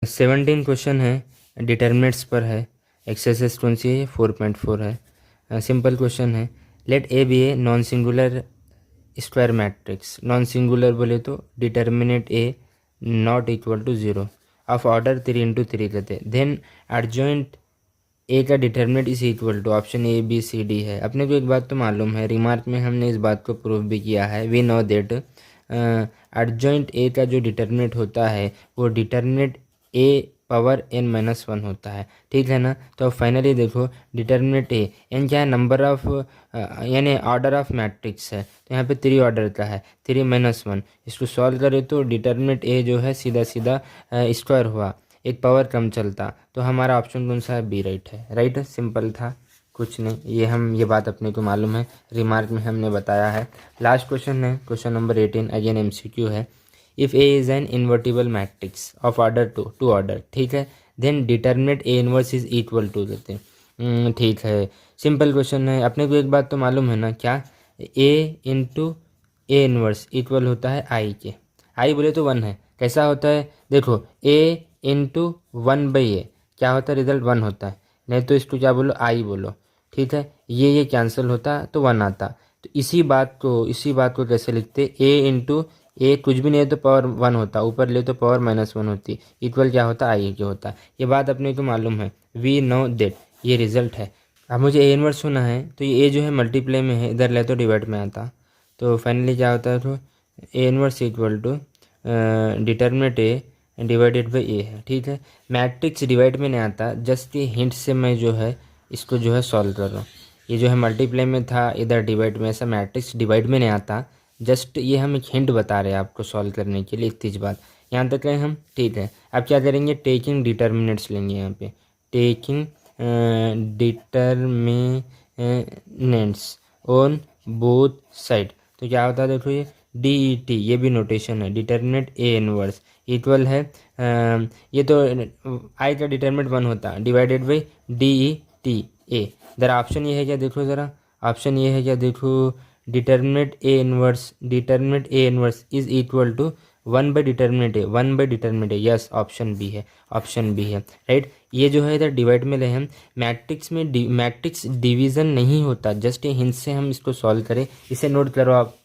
17 question है, determinants पर है। एक्सरसाइज कौन सी है? 4.4 है। सिंपल क्वेश्चन है। Let A B a non singular square matrix. Non singular बोले तो determinant A not equal to 0 of order 3×3 लेते हैं। देन एडजॉइंट ए का determinant is equal to option A B C D है। अपने को एक बात तो मालूम है, रिमार्क में हमने इस बात को प्रूव भी किया है। We know that adjoint A का जो डिटर्मिनेंट होता है वो डिटर्मिनेंट ए पावर n-1 होता है, ठीक है ना। तो फाइनली देखो डिटर्मिनेंट ए, एन क्या है? नंबर ऑफ यानी ऑर्डर ऑफ मैट्रिक्स है, तो यहाँ पे 3 ऑर्डर का है, 3-1। इसको सॉल्व करें तो डिटर्मिनेंट ए जो है सीधा सीधा स्क्वायर हुआ, एक पावर कम चलता। तो हमारा ऑप्शन कौन सा है? बी राइट है। राइट, सिंपल था, कुछ नहीं। ये बात अपने को मालूम है, रिमार्क में हमने बताया है। लास्ट क्वेश्चन है, क्वेश्चन नंबर 18, अगेन एमसीक्यू है। If A is an invertible matrix of order two order, ठीक है, then determinant A inverse is equal to देते हैं, ठीक है। सिंपल क्वेश्चन है। अपने को एक बात तो मालूम है ना, क्या? ए इंटू ए इनवर्स इक्वल होता है आई के। आई बोले तो 1 है। कैसा होता है? देखो ए इंटू 1/a क्या होता है? रिजल्ट 1 होता है। नहीं तो इसको क्या बोलो? आई बोलो, ठीक है। ये कैंसिल होता तो 1 आता। तो इसी बात को कैसे लिखते? ए इंटू ए कुछ भी नहीं है तो पावर 1 होता, ऊपर ले तो पावर -1 होती, इक्वल क्या होता? आई के होता। ये बात अपने को मालूम है। वी नो दैट, ये रिजल्ट है। अब मुझे ए इनवर्स होना है तो ये ए जो है मल्टीप्लाई में है, इधर ले तो डिवाइड में आता। तो फाइनली क्या होता है? तो A inverse equal to determinant A divided by A है, ठीक है। मैट्रिक्स डिवाइड में नहीं आता, जस्ट ये हिंट से मैं जो है इसको जो है सॉल्व कर रहा हूँ। ये जो है मल्टीप्लाई में था, इधर डिवाइड में, ऐसा मैट्रिक्स डिवाइड में नहीं आता। जस्ट ये हम एक हिंट बता रहे हैं आपको सॉल्व करने के लिए, इतनी बात यहाँ तक है हम, ठीक है। अब क्या करेंगे? टेकिंग डिटर्मिनेंट्स लेंगे यहाँ पे, taking determinants on both side. तो क्या होता है? देखो ये डी ई टी, ये भी नोटेशन है, डिटर्मिनेंट ए इनवर्स इक्वल है ये तो आई का डिटर्मिनेंट 1 होता है, divided by D E T A. ज़रा ऑप्शन ये है क्या? देखो ज़रा ऑप्शन ये है क्या? देखो determinant A inverse is equal to one by determinant A, yes, option B है, ऑप्शन बी है, राइट। ये जो है इधर डिवाइड में ले हम, मैट्रिक्स में मैट्रिक्स डिवीज़न नहीं होता, जस्ट ये हिंट से हम इसको सॉल्व करें। इसे नोट करो आप,